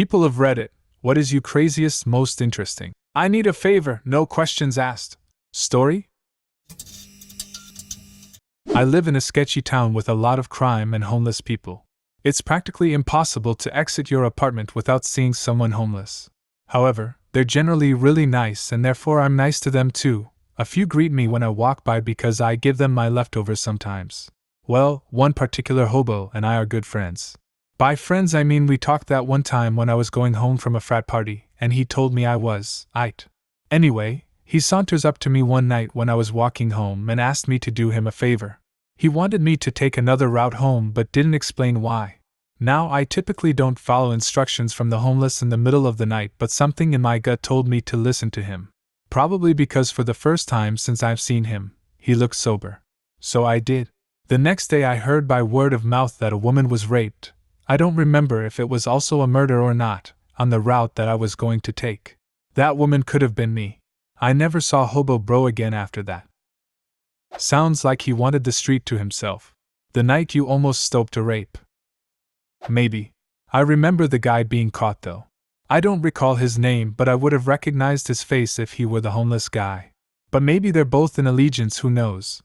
People of Reddit, what is you craziest most interesting? I need a favor, no questions asked. Story? I live in a sketchy town with a lot of crime and homeless people. It's practically impossible to exit your apartment without seeing someone homeless. However, they're generally really nice and therefore I'm nice to them too. A few greet me when I walk by because I give them my leftovers sometimes. Well, one particular hobo and I are good friends. By friends I mean we talked that one time when I was going home from a frat party and he told me I was aight. Anyway, he saunters up to me one night when I was walking home and asked me to do him a favor. He wanted me to take another route home but didn't explain why. Now I typically don't follow instructions from the homeless in the middle of the night, but something in my gut told me to listen to him. Probably because for the first time since I've seen him, he looked sober. So I did. The next day I heard by word of mouth that a woman was raped. I don't remember if it was also a murder or not, on the route that I was going to take. That woman could have been me. I never saw Hobo Bro again after that. Sounds like he wanted the street to himself. The night you almost stoped a rape. Maybe. I remember the guy being caught though. I don't recall his name, but I would have recognized his face if he were the homeless guy. But maybe they're both in allegiance, who knows.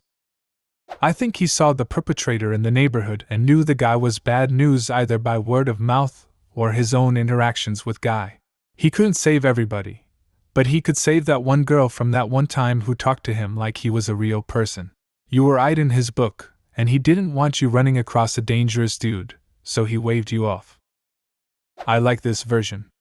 I think he saw the perpetrator in the neighborhood and knew the guy was bad news either by word of mouth or his own interactions with Guy. He couldn't save everybody, but he could save that one girl from that one time who talked to him like he was a real person. You were eyed in his book, and he didn't want you running across a dangerous dude, so he waved you off. I like this version.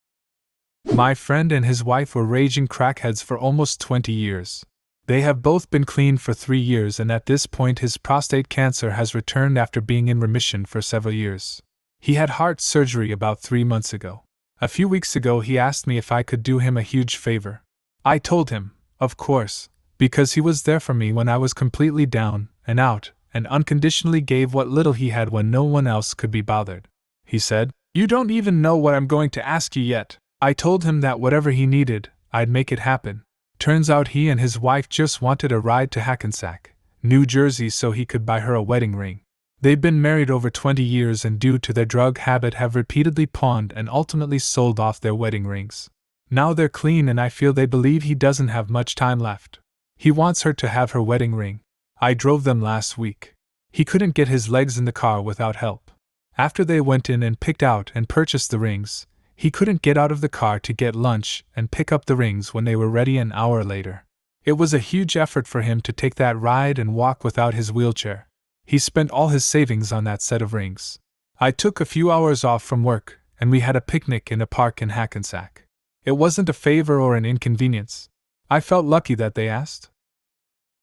My friend and his wife were raging crackheads for almost 20 years. They have both been clean for 3 years, and at this point his prostate cancer has returned after being in remission for several years. He had heart surgery about 3 months ago. A few weeks ago he asked me if I could do him a huge favor. I told him, of course, because he was there for me when I was completely down and out, and unconditionally gave what little he had when no one else could be bothered. He said, "You don't even know what I'm going to ask you yet." I told him that whatever he needed, I'd make it happen. Turns out he and his wife just wanted a ride to Hackensack, New Jersey so he could buy her a wedding ring. They've been married over 20 years and due to their drug habit have repeatedly pawned and ultimately sold off their wedding rings. Now they're clean and I feel they believe he doesn't have much time left. He wants her to have her wedding ring. I drove them last week. He couldn't get his legs in the car without help. After they went in and picked out and purchased the rings, he couldn't get out of the car to get lunch and pick up the rings when they were ready an hour later. It was a huge effort for him to take that ride and walk without his wheelchair. He spent all his savings on that set of rings. I took a few hours off from work, and we had a picnic in a park in Hackensack. It wasn't a favor or an inconvenience. I felt lucky that they asked.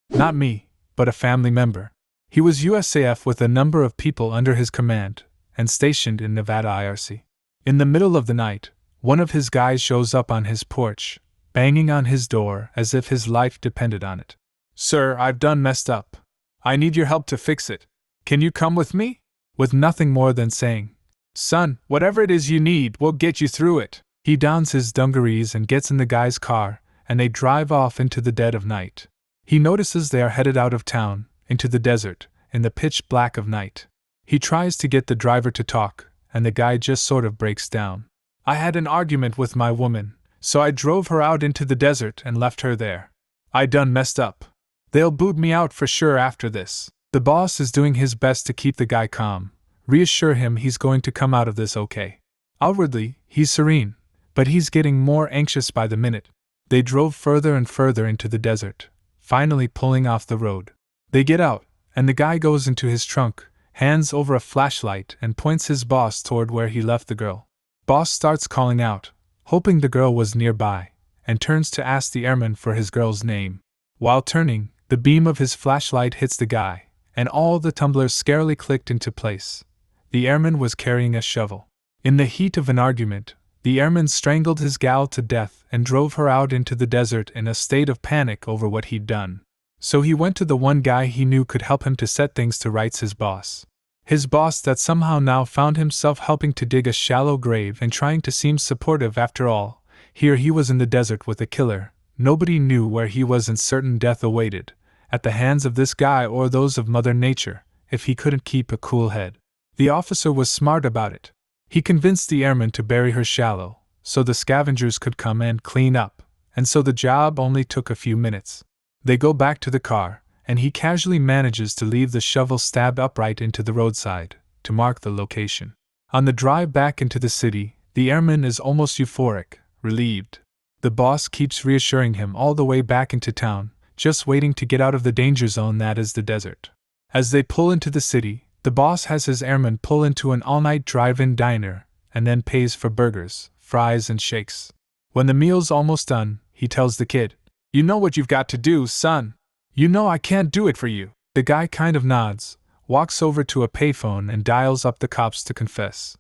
Not me, but a family member. He was USAF with a number of people under his command, and stationed in Nevada IRC. In the middle of the night, one of his guys shows up on his porch, banging on his door as if his life depended on it. "Sir, I've done messed up. I need your help to fix it. Can you come with me?" With nothing more than saying, "Son, whatever it is you need, we'll get you through it." He dons his dungarees and gets in the guy's car, and they drive off into the dead of night. He notices they are headed out of town, into the desert, in the pitch black of night. He tries to get the driver to talk, and the guy just sort of breaks down. "I had an argument with my woman, so I drove her out into the desert and left her there. I done messed up. They'll boot me out for sure after this." The boss is doing his best to keep the guy calm, reassure him he's going to come out of this okay. Outwardly, he's serene, but he's getting more anxious by the minute. They drove further and further into the desert, finally pulling off the road. They get out, and the guy goes into his trunk, hands over a flashlight and points his boss toward where he left the girl. Boss starts calling out, hoping the girl was nearby, and turns to ask the airman for his girl's name. While turning, the beam of his flashlight hits the guy, and all the tumblers scarily clicked into place. The airman was carrying a shovel. In the heat of an argument, the airman strangled his gal to death and drove her out into the desert in a state of panic over what he'd done. So he went to the one guy he knew could help him to set things to rights, his boss. His boss that somehow now found himself helping to dig a shallow grave and trying to seem supportive after all. Here he was in the desert with a killer. Nobody knew where he was and certain death awaited, at the hands of this guy or those of Mother Nature, if he couldn't keep a cool head. The officer was smart about it. He convinced the airman to bury her shallow, so the scavengers could come and clean up, and so the job only took a few minutes. They go back to the car, and he casually manages to leave the shovel stabbed upright into the roadside, to mark the location. On the drive back into the city, the airman is almost euphoric, relieved. The boss keeps reassuring him all the way back into town, just waiting to get out of the danger zone that is the desert. As they pull into the city, the boss has his airman pull into an all-night drive-in diner, and then pays for burgers, fries, and shakes. When the meal's almost done, he tells the kid, "You know what you've got to do, son. You know I can't do it for you." The guy kind of nods, walks over to a payphone and dials up the cops to confess.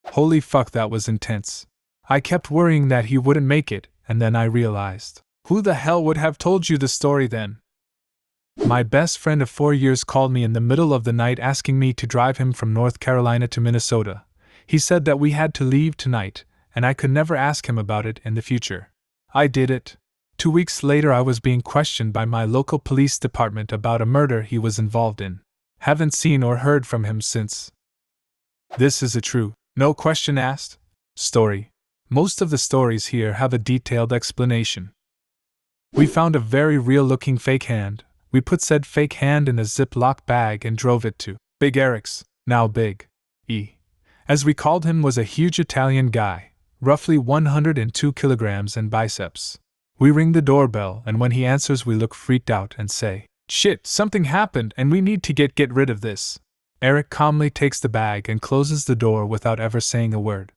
Holy fuck, that was intense. I kept worrying that he wouldn't make it, and then I realized. Who the hell would have told you the story then? My best friend of 4 years called me in the middle of the night asking me to drive him from North Carolina to Minnesota. He said that we had to leave tonight, and I could never ask him about it in the future. I did it. 2 weeks later, I was being questioned by my local police department about a murder he was involved in. Haven't seen or heard from him since. This is a true, no question asked, story. Most of the stories here have a detailed explanation. We found a very real-looking fake hand. We put said fake hand in a Ziploc bag and drove it to Big Eric's, now Big E. As we called him, was a huge Italian guy, roughly 102 kilograms and biceps. We ring the doorbell, and when he answers we look freaked out and say, "Shit, something happened and we need to get rid of this." Eric calmly takes the bag and closes the door without ever saying a word.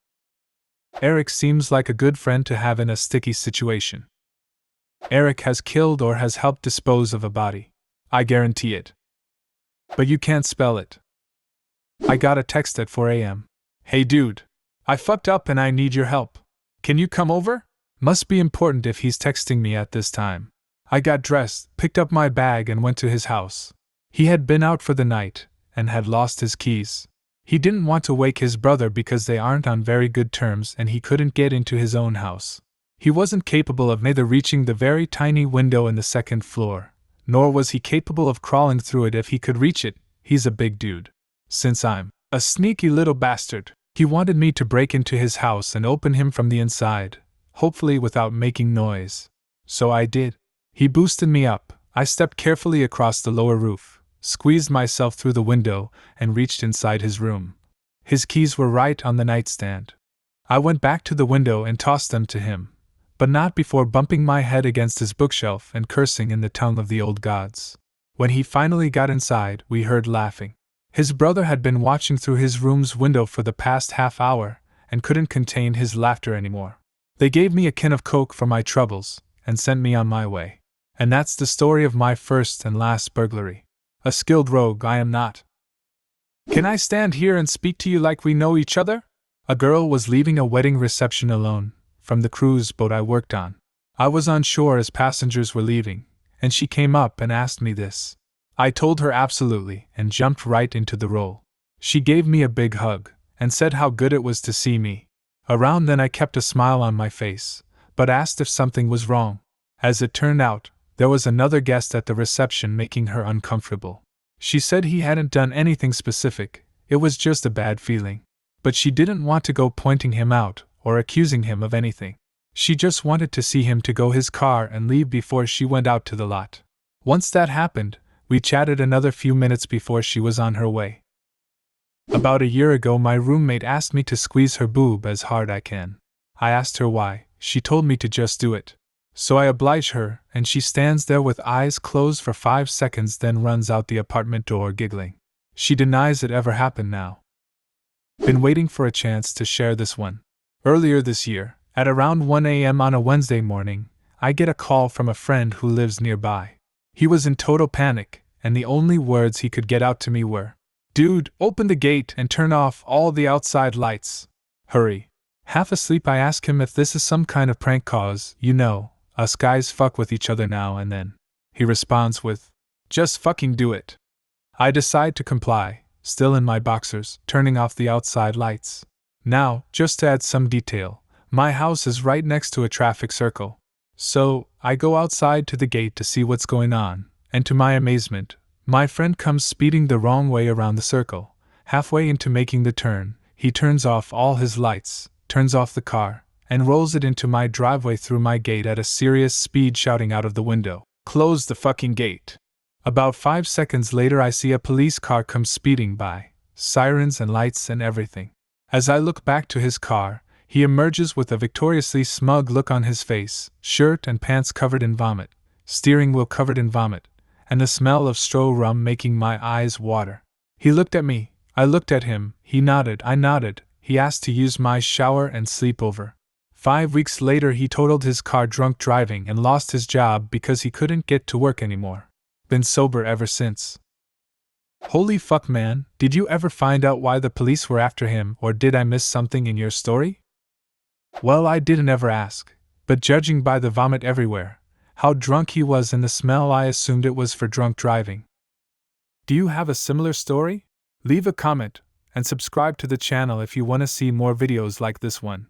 Eric seems like a good friend to have in a sticky situation. Eric has killed or has helped dispose of a body. I guarantee it. But you can't spell it. I got a text at 4 a.m. "Hey dude, I fucked up and I need your help. Can you come over?" Must be important if he's texting me at this time. I got dressed, picked up my bag and went to his house. He had been out for the night, and had lost his keys. He didn't want to wake his brother because they aren't on very good terms and he couldn't get into his own house. He wasn't capable of neither reaching the very tiny window in the second floor, nor was he capable of crawling through it if he could reach it. He's a big dude. Since I'm a sneaky little bastard, he wanted me to break into his house and open him from the inside, hopefully without making noise. So I did. He boosted me up. I stepped carefully across the lower roof, squeezed myself through the window, and reached inside his room. His keys were right on the nightstand. I went back to the window and tossed them to him, but not before bumping my head against his bookshelf and cursing in the tongue of the old gods. When he finally got inside, we heard laughing. His brother had been watching through his room's window for the past half hour, and couldn't contain his laughter anymore. They gave me a can of Coke for my troubles, and sent me on my way. And that's the story of my first and last burglary. A skilled rogue I am not. Can I stand here and speak to you like we know each other? A girl was leaving a wedding reception alone, from the cruise boat I worked on. I was on shore as passengers were leaving, and she came up and asked me this. I told her absolutely, and jumped right into the role. She gave me a big hug, and said how good it was to see me. Around then I kept a smile on my face, but asked if something was wrong. As it turned out, there was another guest at the reception making her uncomfortable. She said he hadn't done anything specific, it was just a bad feeling. But she didn't want to go pointing him out, or accusing him of anything. She just wanted to see him to go his car and leave before she went out to the lot. Once that happened, we chatted another few minutes before she was on her way. About a year ago my roommate asked me to squeeze her boob as hard I can. I asked her why. She told me to just do it. So I oblige her, and she stands there with eyes closed for 5 seconds, then runs out the apartment door giggling. She denies it ever happened now. Been waiting for a chance to share this one. Earlier this year, at around 1 a.m. on a Wednesday morning, I get a call from a friend who lives nearby. He was in total panic, and the only words he could get out to me were, "Dude, open the gate and turn off all the outside lights. Hurry." Half asleep I ask him if this is some kind of prank cause, you know, us guys fuck with each other now and then. He responds with, "Just fucking do it." I decide to comply, still in my boxers, turning off the outside lights. Now, just to add some detail, my house is right next to a traffic circle. So, I go outside to the gate to see what's going on, and to my amazement, my friend comes speeding the wrong way around the circle. Halfway into making the turn, He turns off all his lights, turns off the car, and rolls it into my driveway through my gate at a serious speed, shouting out of the window, "Close the fucking gate!" About 5 seconds later, I see a police car come speeding by, sirens and lights and everything. As I look back to his car, he emerges with a victoriously smug look on his face, shirt and pants covered in vomit, steering wheel covered in vomit, and the smell of straw rum making my eyes water. He looked at me, I looked at him, he nodded, I nodded, he asked to use my shower and sleep over. 5 weeks later, he totaled his car drunk driving and lost his job because he couldn't get to work anymore. Been sober ever since. Holy fuck, man, did you ever find out why the police were after him, or did I miss something in your story? Well, I didn't ever ask, but judging by the vomit everywhere, how drunk he was and the smell, I assumed it was for drunk driving. Do you have a similar story? Leave a comment, and subscribe to the channel if you want to see more videos like this one.